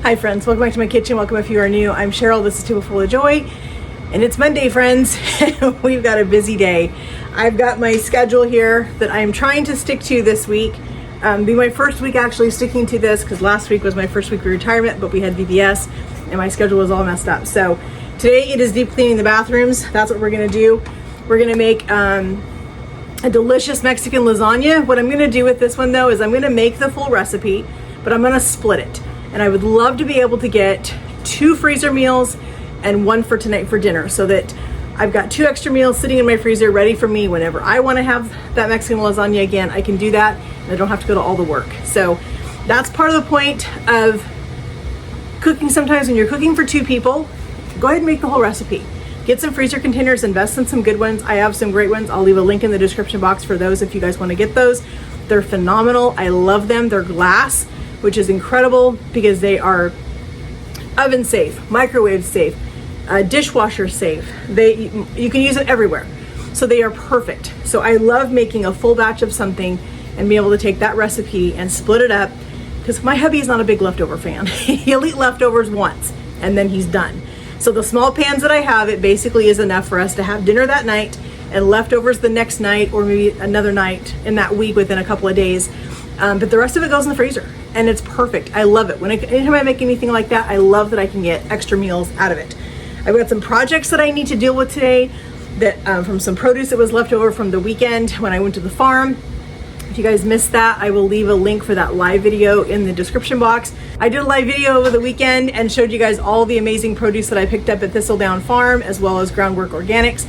Hi friends, welcome back to my kitchen. Welcome if you are new. I'm Cheryl, this is Table Full of Joy, and it's Monday, friends. We've got a busy day. I've got my schedule here that I'm trying to stick to this week. Be my first week actually sticking to this because last week was my first week of retirement, but we had VBS and my schedule was all messed up. So today it is deep cleaning the bathrooms. That's what we're gonna do. We're gonna make a delicious Mexican lasagna. What I'm gonna do with this one though is I'm gonna make the full recipe, but I'm gonna split it. And I would love to be able to get 2 freezer meals and 1 for tonight for dinner, so that I've got 2 extra meals sitting in my freezer ready for me whenever I want to have that Mexican lasagna again. I can do that and I don't have to go to all the work. So that's part of the point of cooking. Sometimes when you're cooking for 2 people, go ahead and make the whole recipe. Get some freezer containers, invest in some good ones. I have some great ones. I'll leave a link in the description box for those if you guys want to get those. They're phenomenal. I love them. They're glass, which is incredible because they are oven safe, microwave safe, dishwasher safe. You can use it everywhere. So they are perfect. So I love making a full batch of something and be able to take that recipe and split it up, because my hubby is not a big leftover fan. He'll eat leftovers once and then he's done. So the small pans that I have, it basically is enough for us to have dinner that night and leftovers the next night, or maybe another night in that week within a couple of days. But the rest of it goes in the freezer and it's perfect. I love it. Anytime I make anything like that, I love that I can get extra meals out of it. I've got some projects that I need to deal with today that from some produce that was left over from the weekend when I went to the farm. If you guys missed that, I will leave a link for that live video in the description box. I did a live video over the weekend and showed you guys all the amazing produce that I picked up at Thistledown Farm, as well as Groundwork Organics.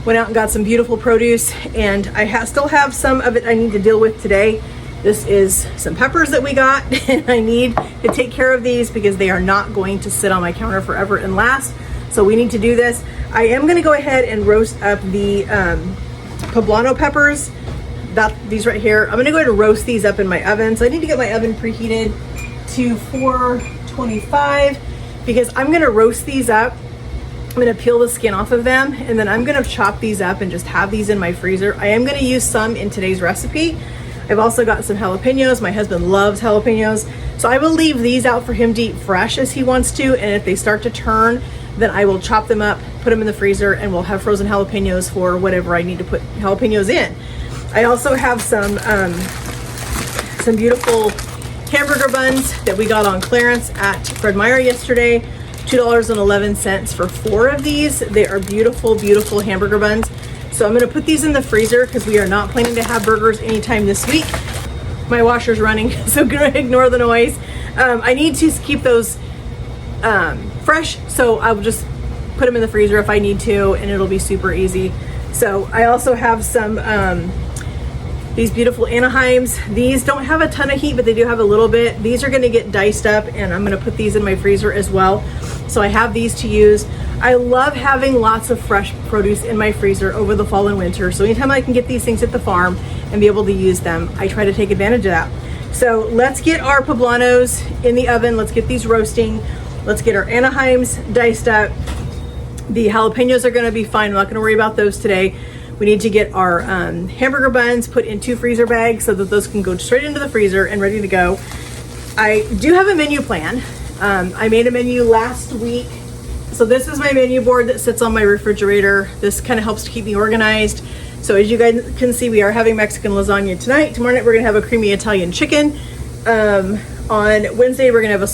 Went out and got some beautiful produce, and I still have some of it I need to deal with today. This is some peppers that we got, and I need to take care of these because they are not going to sit on my counter forever and last. So we need to do this. I am gonna go ahead and roast up the poblano peppers. These right here. I'm gonna go ahead and roast these up in my oven. So I need to get my oven preheated to 425 because I'm gonna roast these up. I'm gonna peel the skin off of them, and then I'm gonna chop these up and just have these in my freezer. I am gonna use some in today's recipe. I've also got some jalapenos. My husband loves jalapenos. So I will leave these out for him to eat fresh as he wants to. And if they start to turn, then I will chop them up, put them in the freezer, and we'll have frozen jalapenos for whatever I need to put jalapenos in. I also have some beautiful hamburger buns that we got on clearance at Fred Meyer yesterday. $2.11 for 4 of these. They are beautiful, beautiful hamburger buns. So I'm gonna put these in the freezer because we are not planning to have burgers anytime this week. My washer's running, so gonna ignore the noise. I need to keep those fresh, so I'll just put them in the freezer if I need to, and it'll be super easy. So I also have some these beautiful Anaheims. These don't have a ton of heat, but they do have a little bit. These are gonna get diced up, and I'm gonna put these in my freezer as well. So I have these to use. I love having lots of fresh produce in my freezer over the fall and winter. So anytime I can get these things at the farm and be able to use them, I try to take advantage of that. So let's get our poblanos in the oven. Let's get these roasting. Let's get our Anaheims diced up. The jalapenos are gonna be fine. I'm not gonna worry about those today. We need to get our hamburger buns put in 2 freezer bags so that those can go straight into the freezer and ready to go. I do have a menu plan. I made a menu last week. So this is my menu board that sits on my refrigerator. This kind of helps to keep me organized. So as you guys can see, we are having Mexican lasagna tonight. Tomorrow night, we're gonna have a creamy Italian chicken. On Wednesday, we're gonna have a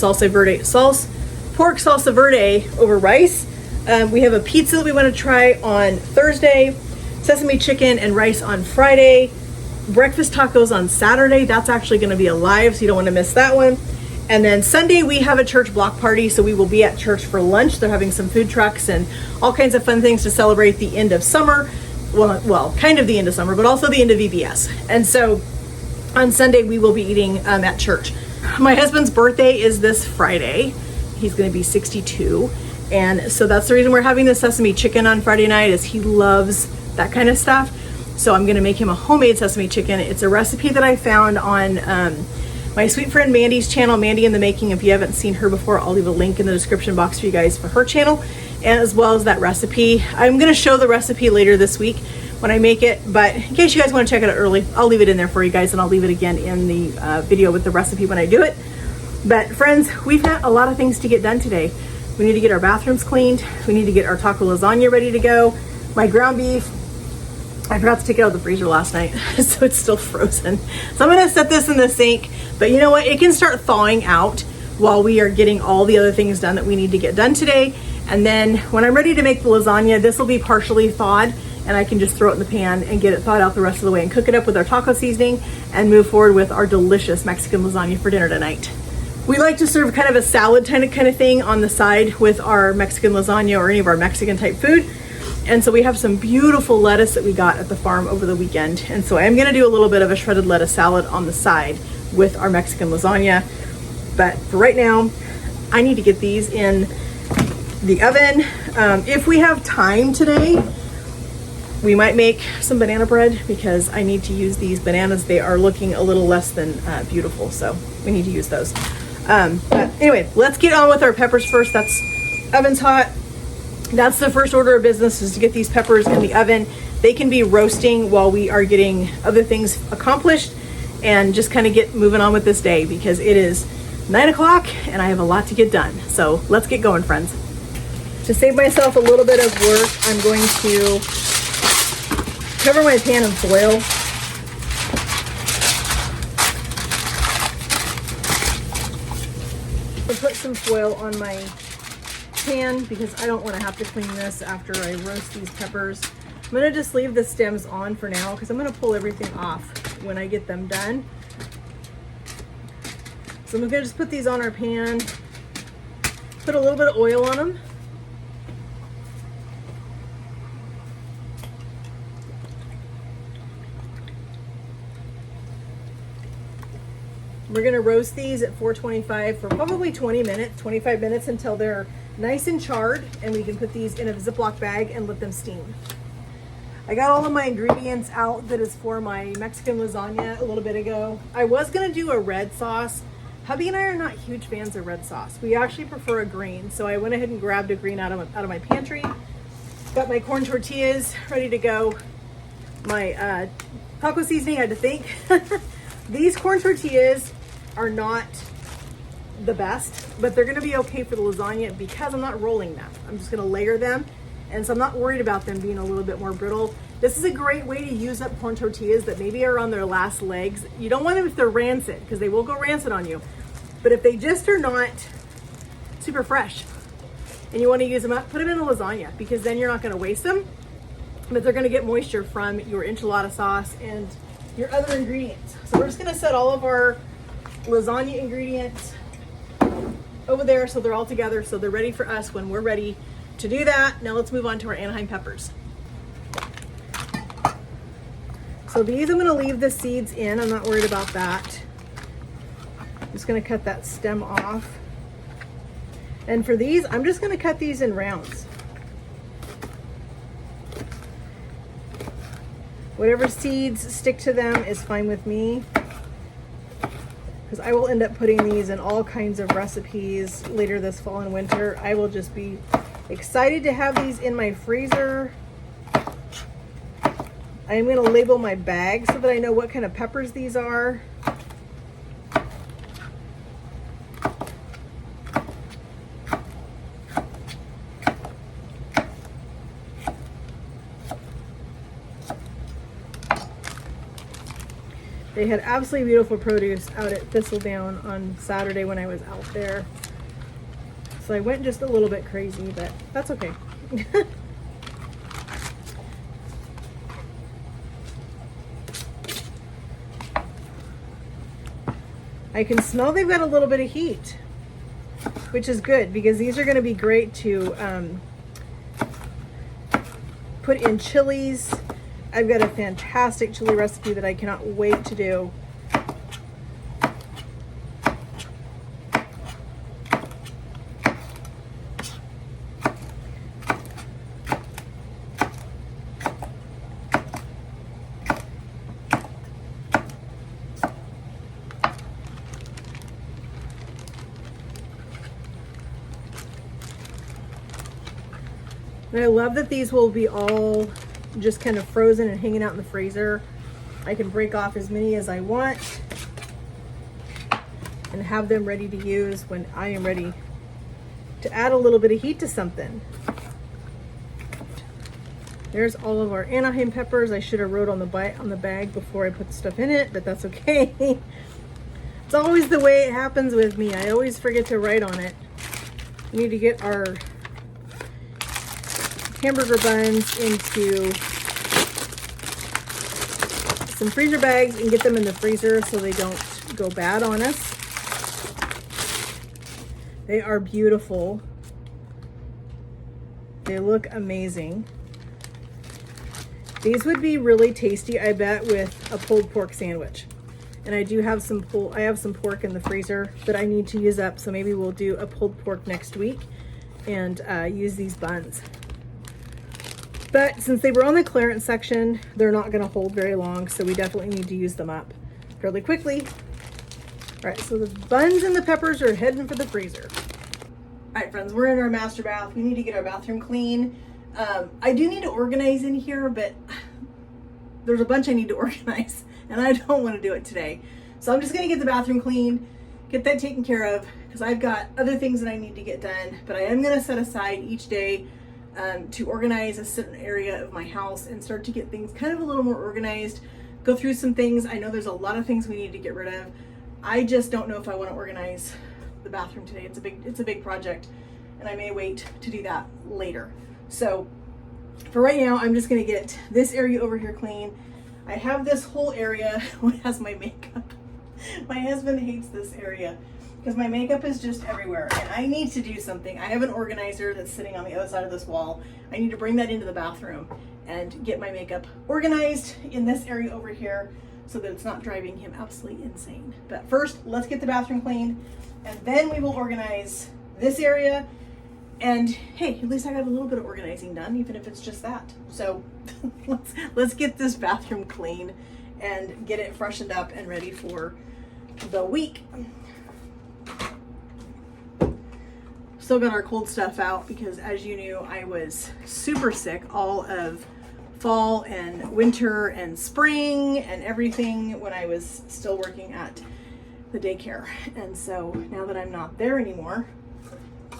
pork salsa verde over rice. We have a pizza that we wanna try on Thursday, sesame chicken and rice on Friday, breakfast tacos on Saturday. That's actually gonna be a live, so you don't wanna miss that one. And then Sunday we have a church block party, so we will be at church for lunch. They're having some food trucks and all kinds of fun things to celebrate the end of summer. Well, kind of the end of summer, but also the end of VBS. And so on Sunday we will be eating at church. My husband's birthday is this Friday. He's gonna be 62. And so that's the reason we're having the sesame chicken on Friday night, is he loves that kind of stuff. So I'm gonna make him a homemade sesame chicken. It's a recipe that I found on my sweet friend Mandy's channel, Mandy in the Making. If you haven't seen her before, I'll leave a link in the description box for you guys for her channel, and as well as that recipe. I'm gonna show the recipe later this week when I make it, but in case you guys wanna check it out early, I'll leave it in there for you guys, and I'll leave it again in the video with the recipe when I do it. But friends, we've got a lot of things to get done today. We need to get our bathrooms cleaned. We need to get our taco lasagna ready to go. My ground beef, I forgot to take it out of the freezer last night, so it's still frozen. So I'm gonna set this in the sink, but you know what? It can start thawing out while we are getting all the other things done that we need to get done today. And then when I'm ready to make the lasagna, this will be partially thawed, and I can just throw it in the pan and get it thawed out the rest of the way and cook it up with our taco seasoning and move forward with our delicious Mexican lasagna for dinner tonight. We like to serve kind of a salad kind of thing on the side with our Mexican lasagna or any of our Mexican type food. And so we have some beautiful lettuce that we got at the farm over the weekend. And so I'm gonna do a little bit of a shredded lettuce salad on the side with our Mexican lasagna. But for right now, I need to get these in the oven. If we have time today, we might make some banana bread because I need to use these bananas. They are looking a little less than beautiful, so we need to use those. But anyway, let's get on with our peppers first. That's oven's hot. That's the first order of business, is to get these peppers in the oven. They can be roasting while we are getting other things accomplished and just kind of get moving on with this day, because it is 9 o'clock and I have a lot to get done. So let's get going, friends. To save myself a little bit of work, I'm going to cover my pan in foil. I'll put some foil on my pan because I don't want to have to clean this after I roast these peppers. I'm going to just leave the stems on for now because I'm going to pull everything off when I get them done. So I'm going to just put these on our pan, put a little bit of oil on them. We're gonna roast these at 425 for probably 20 minutes, 25 minutes, until they're nice and charred, and we can put these in a Ziploc bag and let them steam. I got all of my ingredients out that is for my Mexican lasagna a little bit ago. I was gonna do a red sauce. Hubby and I are not huge fans of red sauce. We actually prefer a green, so I went ahead and grabbed a green out of my pantry. Got my corn tortillas ready to go. My taco seasoning, I had to think. These corn tortillas are not the best, but they're gonna be okay for the lasagna because I'm not rolling them. I'm just gonna layer them, and so I'm not worried about them being a little bit more brittle. This is a great way to use up corn tortillas that maybe are on their last legs. You don't want them if they're rancid, because they will go rancid on you. But if they just are not super fresh and you wanna use them up, put them in a lasagna, because then you're not gonna waste them, but they're gonna get moisture from your enchilada sauce and your other ingredients. So we're just gonna set all of our lasagna ingredients over there so they're all together, so they're ready for us when we're ready to do that. Now let's move on to our Anaheim peppers. So these I'm gonna leave the seeds in. I'm not worried about that. I'm just gonna cut that stem off. And for these, I'm just gonna cut these in rounds. Whatever seeds stick to them is fine with me, because I will end up putting these in all kinds of recipes later this fall and winter. I will just be excited to have these in my freezer. I am going to label my bag so that I know what kind of peppers these are. They had absolutely beautiful produce out at Thistledown on Saturday when I was out there. So I went just a little bit crazy, but that's okay. I can smell they've got a little bit of heat, which is good, because these are going to be great to put in chilies. I've got a fantastic chili recipe that I cannot wait to do. And I love that these will be all just kind of frozen and hanging out in the freezer. I can break off as many as I want. and have them ready to use when I am ready to add a little bit of heat to something. There's all of our Anaheim peppers. I should have wrote on the bag before I put stuff in it, but that's okay. It's always the way it happens with me. I always forget to write on it. We need to get our hamburger buns into some freezer bags and get them in the freezer so they don't go bad on us. They are beautiful. They look amazing. These would be really tasty, I bet, with a pulled pork sandwich. And I do have some pork in the freezer that I need to use up, so maybe we'll do a pulled pork next week and use these buns. But since they were on the clearance section, they're not going to hold very long, so we definitely need to use them up fairly quickly. All right, so the buns and the peppers are heading for the freezer. All right, friends, we're in our master bath. We need to get our bathroom clean. I do need to organize in here, but there's a bunch I need to organize, and I don't want to do it today. So I'm just going to get the bathroom clean, get that taken care of, because I've got other things that I need to get done, but I am going to set aside each day to organize a certain area of my house and start to get things kind of a little more organized, go through some things. I know there's a lot of things we need to get rid of. I just don't know if I want to organize the bathroom today. It's a big project, and I may wait to do that later. So for right now, I'm just going to get this area over here clean. I have this whole area which has my makeup. My husband hates this area because my makeup is just everywhere, and I need to do something. I have an organizer that's sitting on the other side of this wall. I need to bring that into the bathroom and get my makeup organized in this area over here so that it's not driving him absolutely insane. But first, let's get the bathroom clean, and then we will organize this area. And hey, at least I got a little bit of organizing done, even if it's just that. So let's get this bathroom clean and get it freshened up and ready for the week. Still got our cold stuff out because, as you knew, I was super sick all of fall and winter and spring and everything when I was still working at the daycare. And so now that I'm not there anymore,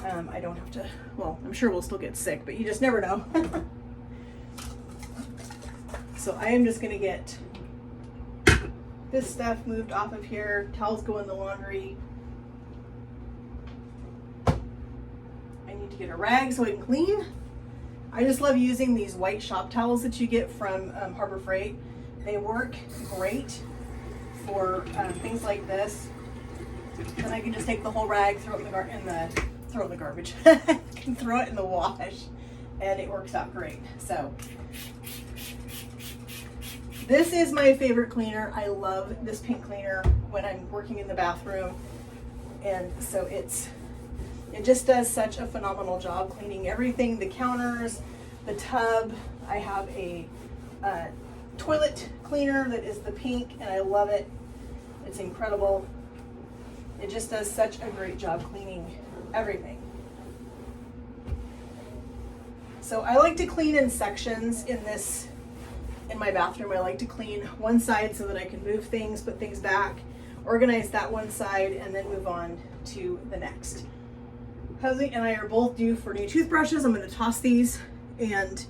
I don't have to, well, I'm sure we'll still get sick, but you just never know. So I am just going to get this stuff moved off of here. Towels go in the laundry. I need to get a rag so I can clean. I just love using these white shop towels that you get from Harbor Freight. They work great for things like this. And I can just take the whole rag, throw it in the garbage. I can throw it in the wash, and it works out great. So this is my favorite cleaner. I love this pink cleaner when I'm working in the bathroom, and so it just does such a phenomenal job cleaning everything, the counters, the tub. I have a toilet cleaner that is the pink, and I love it. It's incredible. It just does such a great job cleaning everything. So I like to clean in sections in my bathroom. I like to clean one side so that I can move things, put things back, organize that one side, and then move on to the next. Husband and I are both due for new toothbrushes. I'm going to toss these and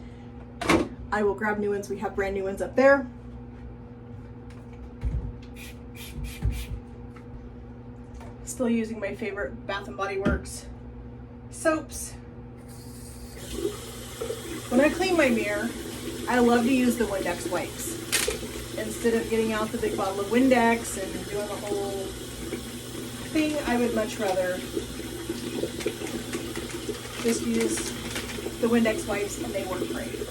I will grab new ones. We have brand new ones up there. Still using my favorite Bath & Body Works soaps. When I clean my mirror, I love to use the Windex wipes. Instead of getting out the big bottle of Windex and doing the whole thing, I would much rather just use the Windex wipes, and they work great.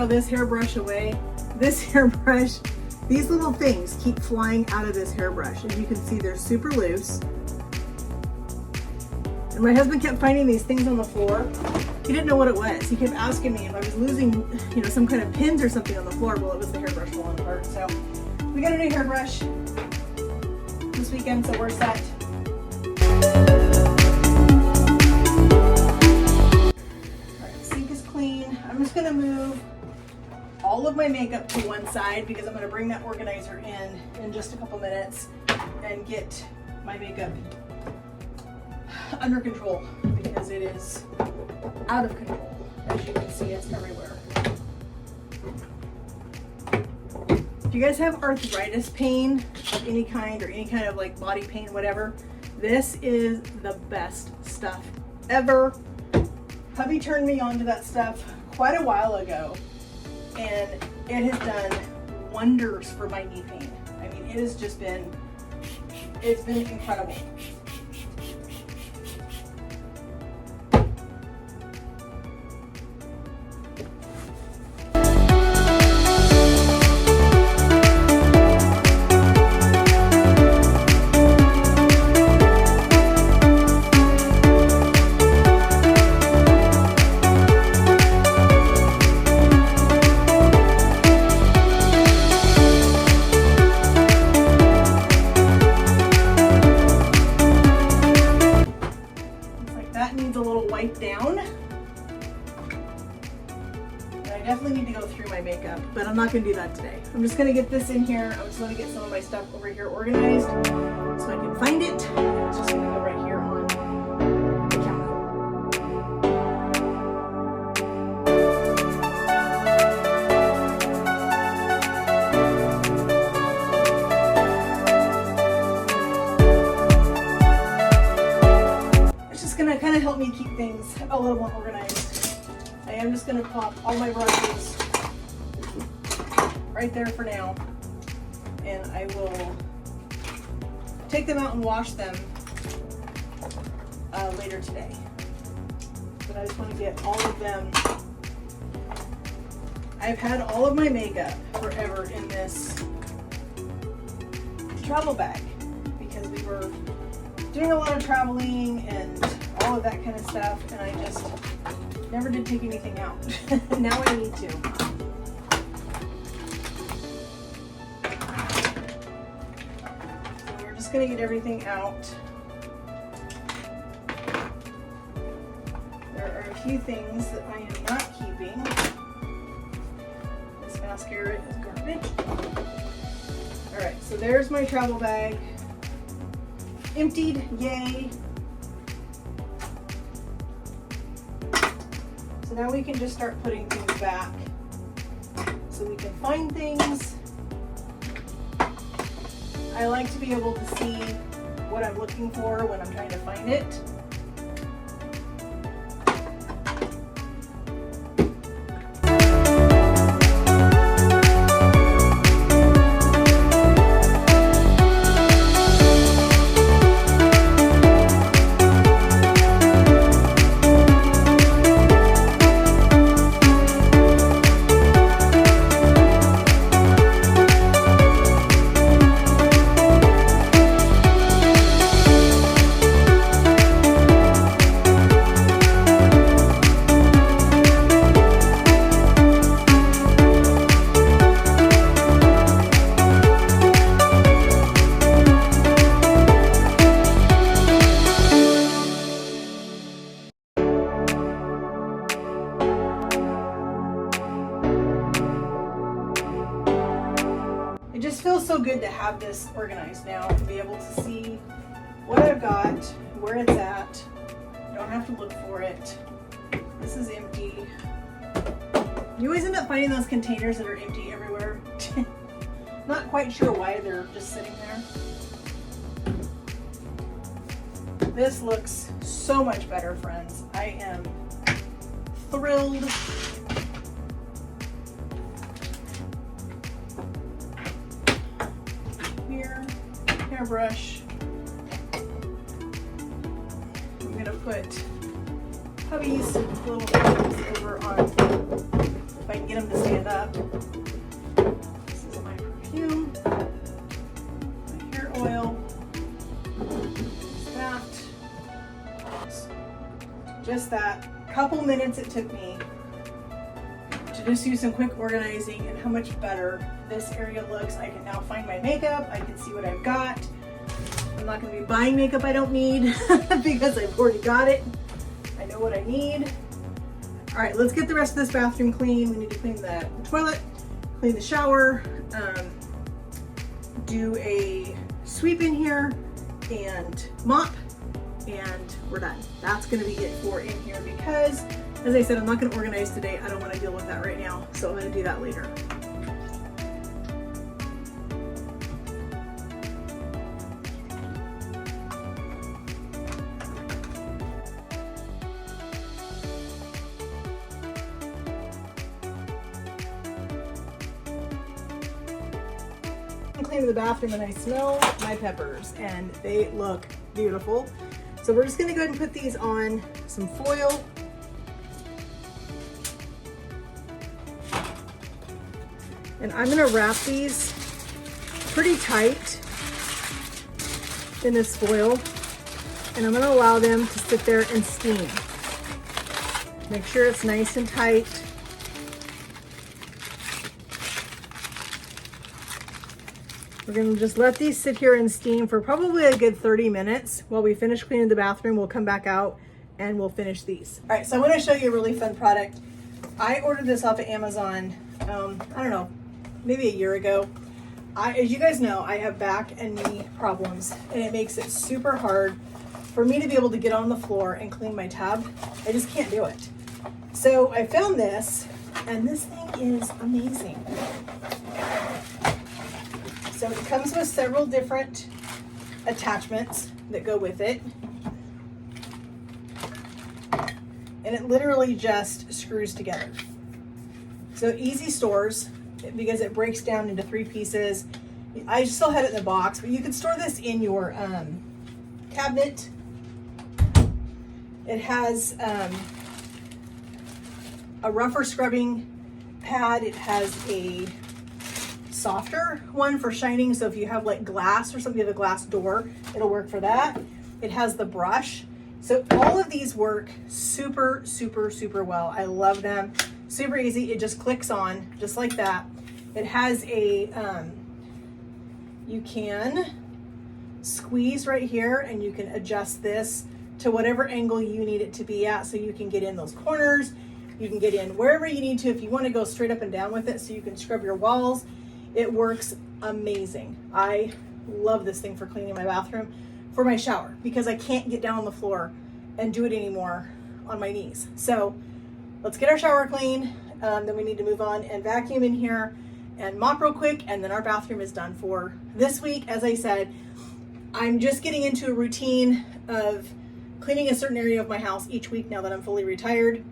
This hairbrush away. This hairbrush, these little things keep flying out of this hairbrush. As you can see, they're super loose. And my husband kept finding these things on the floor. He didn't know what it was. He kept asking me if I was losing, you know, some kind of pins or something on the floor. Well, it was the hairbrush falling apart. So we got a new hairbrush this weekend, so we're set. All right, sink is clean. I'm just gonna move all of my makeup to one side because I'm gonna bring that organizer in just a couple minutes and get my makeup under control because it is out of control. As you can see, it's everywhere. If you guys have arthritis pain of any kind or any kind of like body pain, whatever, this is the best stuff ever. Hubby turned me on to that stuff quite a while ago, and it has done wonders for my knee pain. I mean, it has just been, it's been incredible. Down. And I definitely need to go through my makeup, but I'm not going to do that today. I'm just going to get this in here. I'm just going to get some of my stuff over here organized so I can find it. It's just going to go right here on the counter. Gonna kind of help me keep things a little more organized. I am just gonna pop all my brushes right there for now, and I will take them out and wash them later today. But I just want to get all of them. I've had all of my makeup forever in this travel bag because we were doing a lot of traveling and all of that kind of stuff, and I just never did take anything out. Now I need to. So we're just gonna get everything out. There are a few things that I am not keeping. This mascara is garbage. All right, so there's my travel bag. Emptied, yay. So now we can just start putting things back so we can find things. I like to be able to see what I'm looking for when I'm trying to find it. It just feels so good to have this organized now, to be able to see what I've got, where it's at. I don't have to look for it. This is empty. You always end up finding those containers that are empty everywhere. Not quite sure why they're just sitting there. This looks so much better, friends. I am thrilled. Here, hairbrush. I'm gonna put hubby's little things over on, if I can get them to stand up. This is my perfume, my hair oil, that, just that couple minutes it took me to just do some quick organizing and how much better this area looks. I can now find my makeup. I can see what I've got. I'm not going to be buying makeup I don't need because I've already got it. I know what I need. All right, let's get the rest of this bathroom clean. We need to clean the toilet, clean the shower, do a sweep in here and mop, and we're done. That's gonna be it for in here because, as I said, I'm not gonna organize today. I don't wanna deal with that right now, so I'm gonna do that later. Clean the bathroom and I smell my peppers and they look beautiful. So we're just going to go ahead and put these on some foil. And I'm going to wrap these pretty tight in this foil, and I'm going to allow them to sit there and steam. Make sure it's nice and tight. We're gonna just let these sit here and steam for probably a good 30 minutes. While we finish cleaning the bathroom, we'll come back out and we'll finish these. All right, so I wanna show you a really fun product. I ordered this off of Amazon, I don't know, maybe a year ago. As you guys know, I have back and knee problems, and it makes it super hard for me to be able to get on the floor and clean my tub. I just can't do it. So I found this, and this thing is amazing. So it comes with several different attachments that go with it. And it literally just screws together. So easy stores, because it breaks down into 3 pieces. I still had it in the box, but you can store this in your cabinet. It has a rougher scrubbing pad. It has a softer one for shining, so if you have like glass or something, you have a glass door, it'll work for that. It has the brush. So all of these work super, super, super well. I love them. Super easy. It just clicks on just like that. It has a, you can squeeze right here and you can adjust this to whatever angle you need it to be at, so you can get in those corners. You can get in wherever you need to if you want to go straight up and down with it, so you can scrub your walls. It works amazing. I love this thing for cleaning my bathroom, for my shower, because I can't get down on the floor and do it anymore on my knees. So let's get our shower clean. Then we need to move on and vacuum in here and mop real quick, and then our bathroom is done for this week. As I said, I'm just getting into a routine of cleaning a certain area of my house each week now that I'm fully retired.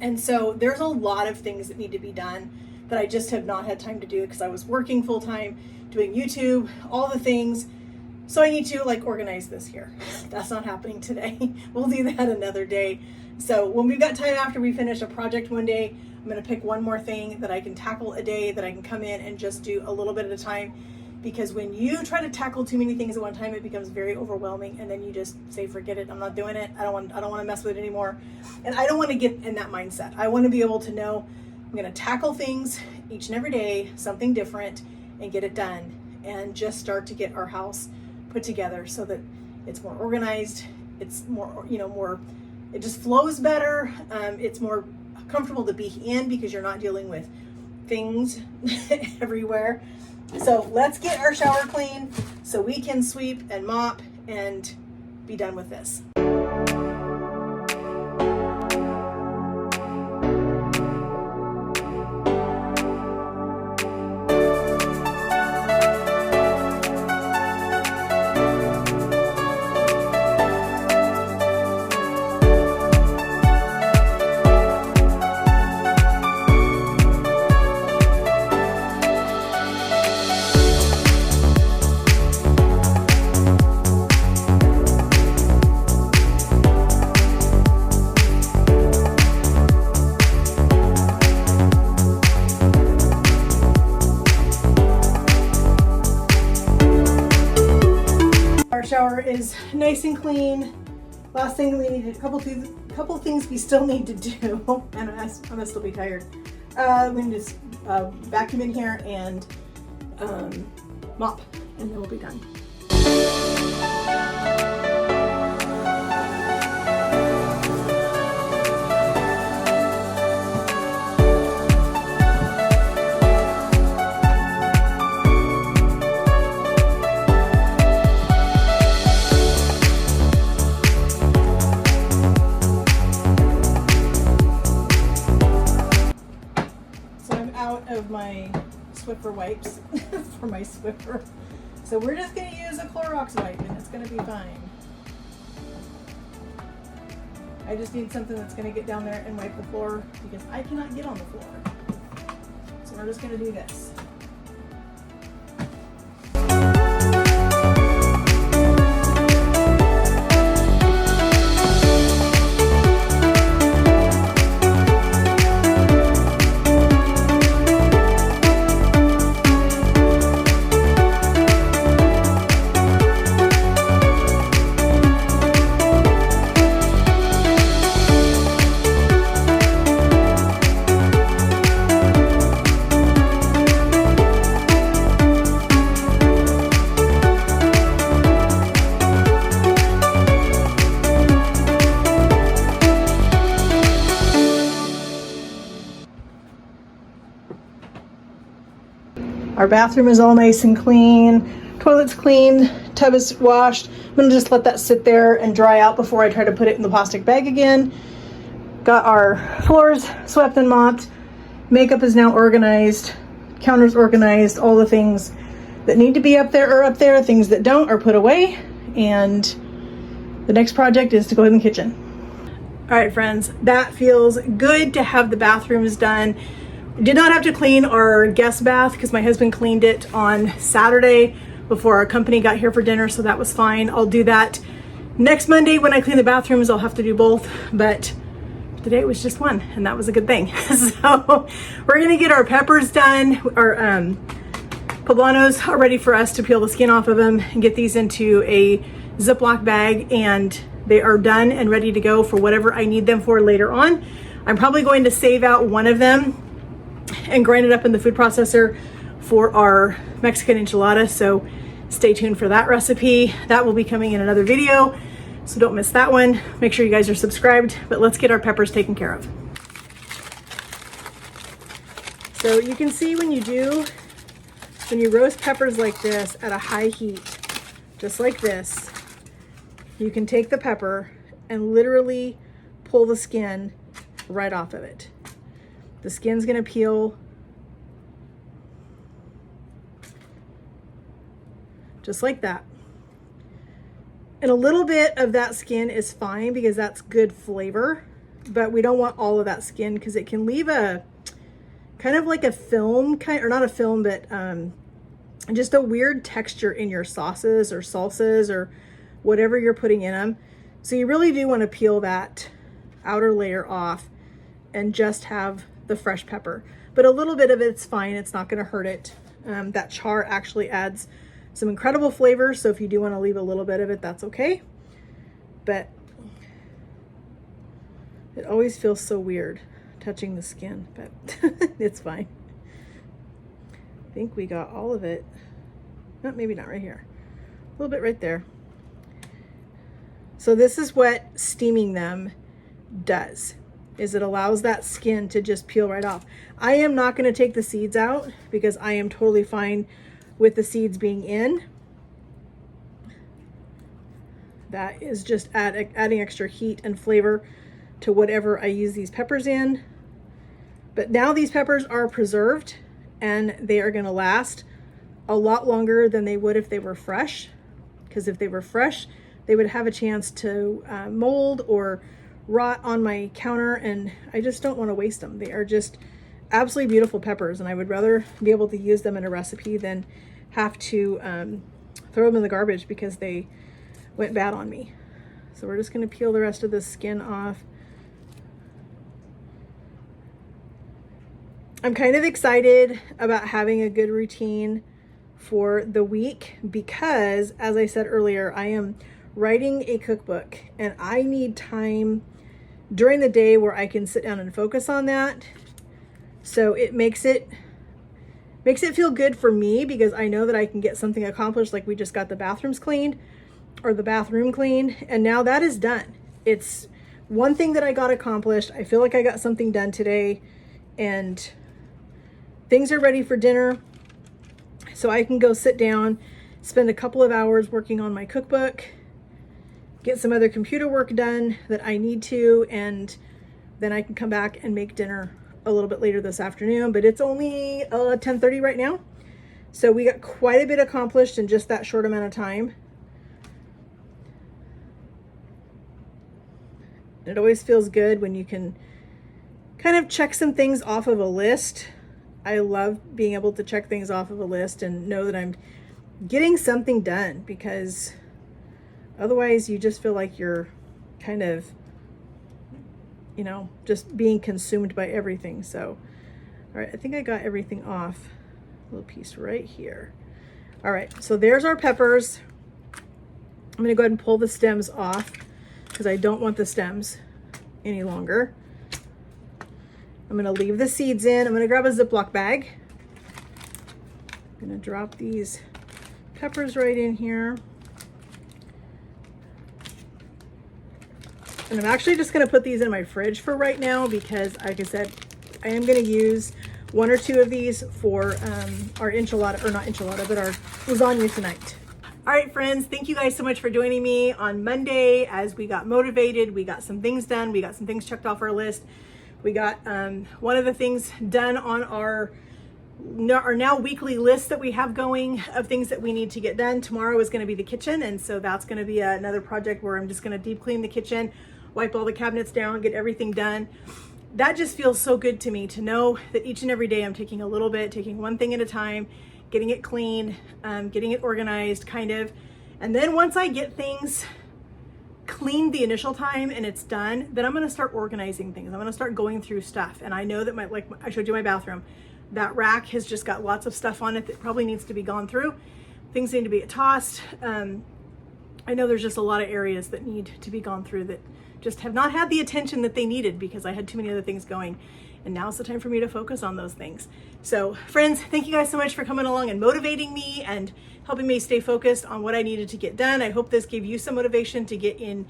And so there's a lot of things that need to be done that I just have not had time to do because I was working full time, doing YouTube, all the things. So I need to like organize this here. That's not happening today. We'll do that another day. So when we've got time after we finish a project one day, I'm gonna pick one more thing that I can tackle a day, that I can come in and just do a little bit at a time. Because when you try to tackle too many things at one time, it becomes very overwhelming, and then you just say, forget it, I'm not doing it. I don't want to mess with it anymore. And I don't want to get in that mindset. I want to be able to know I'm going to tackle things each and every day, something different, and get it done, and just start to get our house put together so that it's more organized. It's more, it just flows better. It's more comfortable to be in because you're not dealing with things everywhere. So let's get our shower clean so we can sweep and mop and be done with this. Shower is nice and clean. Last thing we need, a couple couple things we still need to do, and I'm gonna still be tired. We need to vacuum in here and mop, and then we'll be done. Of my Swiffer wipes for my Swiffer. So we're just going to use a Clorox wipe and it's going to be fine. I just need something that's going to get down there and wipe the floor because I cannot get on the floor. So we're just going to do this. Our bathroom is all nice and clean. Toilet's clean, tub is washed. I'm gonna just let that sit there and dry out before I try to put it in the plastic bag again. Got our floors swept and mopped. Makeup is now organized. Counters organized. All the things that need to be up there are up there. Things that don't are put away. And the next project is to go in the kitchen. All right, friends, that feels good to have the bathrooms done. Did not have to clean our guest bath because my husband cleaned it on Saturday before our company got here for dinner, so that was fine. I'll do that next Monday when I clean the bathrooms. I'll have to do both, but today it was just one, and that was a good thing. So we're gonna get our peppers done. Our poblanos are ready for us to peel the skin off of them and get these into a Ziploc bag, and they are done and ready to go for whatever I need them for later on. I'm probably going to save out one of them and grind it up in the food processor for our Mexican enchilada. So stay tuned for that recipe. That will be coming in another video, so don't miss that one. Make sure you guys are subscribed, but let's get our peppers taken care of. So you can see when you roast peppers like this at a high heat, just like this, you can take the pepper and literally pull the skin right off of it. The skin's gonna peel just like that. And a little bit of that skin is fine because that's good flavor, but we don't want all of that skin because it can leave a kind of like a film, or not a film, but just a weird texture in your sauces or salsas or whatever you're putting in them. So you really do want to peel that outer layer off and just have the fresh pepper, but a little bit of it's fine. It's not going to hurt it. That char actually adds some incredible flavor, so if you do want to leave a little bit of it, that's okay. But it always feels so weird touching the skin, but it's fine. I think we got all of it. No, maybe not right here. A little bit right there. So this is what steaming them does, is it allows that skin to just peel right off. I am not going to take the seeds out because I am totally fine with the seeds being in. That is just adding extra heat and flavor to whatever I use these peppers in. But now these peppers are preserved and they are going to last a lot longer than they would if they were fresh. Because if they were fresh, they would have a chance to mold or rot on my counter, and I just don't want to waste them. They are just absolutely beautiful peppers, and I would rather be able to use them in a recipe than have to throw them in the garbage because they went bad on me. So we're just going to peel the rest of the skin off. I'm kind of excited about having a good routine for the week because, as I said earlier, I am writing a cookbook and I need time during the day where I can sit down and focus on that. So it makes it feel good for me because I know that I can get something accomplished. Like we just got the bathrooms cleaned, or the bathroom cleaned, and now that is done. It's one thing that I got accomplished. I feel like I got something done today, and things are ready for dinner. So I can go sit down, spend a couple of hours working on my cookbook, get some other computer work done that I need to, and then I can come back and make dinner a little bit later this afternoon. But it's only 10:30 right now. So we got quite a bit accomplished in just that short amount of time. It always feels good when you can kind of check some things off of a list. I love being able to check things off of a list and know that I'm getting something done, because otherwise you just feel like you're kind of, you know, just being consumed by everything. So, all right, I think I got everything off. A little piece right here. All right, so there's our peppers. I'm gonna go ahead and pull the stems off because I don't want the stems any longer. I'm gonna leave the seeds in. I'm gonna grab a Ziploc bag. I'm gonna drop these peppers right in here. And I'm actually just gonna put these in my fridge for right now because, like I said, I am gonna use one or two of these for our enchilada, or not enchilada, but our lasagna tonight. All right, friends, thank you guys so much for joining me on Monday as we got motivated. We got some things done. We got some things checked off our list. We got one of the things done on our now weekly list that we have going of things that we need to get done. Tomorrow is going to be the kitchen, and so that's going to be another project where I'm just going to deep clean the kitchen, wipe all the cabinets down, get everything done. That just feels so good to me to know that each and every day I'm taking a little bit, taking one thing at a time, getting it clean, getting it organized, kind of. And then once I get things cleaned the initial time and it's done, then I'm going to start organizing things. I'm going to start going through stuff. And I know that like I showed you my bathroom, that rack has just got lots of stuff on it that probably needs to be gone through. Things need to be tossed. I know there's just a lot of areas that need to be gone through that just have not had the attention that they needed because I had too many other things going. And now it's the time for me to focus on those things. So friends, thank you guys so much for coming along and motivating me and helping me stay focused on what I needed to get done. I hope this gave you some motivation to get in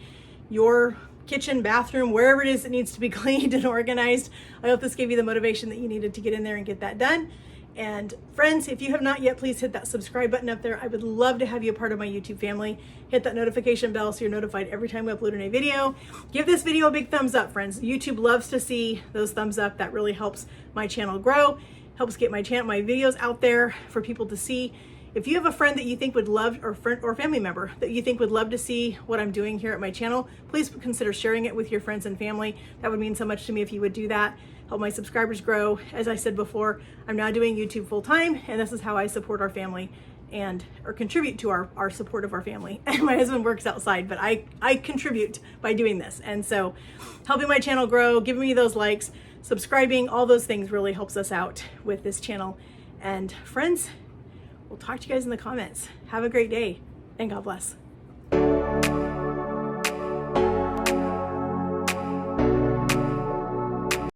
your kitchen, bathroom, wherever it is that needs to be cleaned and organized. I hope this gave you the motivation that you needed to get in there and get that done. And friends, if you have not yet, please hit that subscribe button up there. I would love to have you a part of my YouTube family. Hit that notification bell so you're notified every time we upload a new video. Give this video a big thumbs up, friends. YouTube loves to see those thumbs up. That really helps my channel grow, helps get my videos out there for people to see. If you have a friend that you think would love, or friend or family member that you think would love to see what I'm doing here at my channel, please consider sharing it with your friends and family. That would mean so much to me if you would do that. Help my subscribers grow. As I said before, I'm now doing YouTube full time, and this is how I support our family or contribute to our support of our family. My husband works outside, but I contribute by doing this. And so helping my channel grow, giving me those likes, subscribing, all those things really helps us out with this channel. And friends, we'll talk to you guys in the comments. Have a great day, and God bless.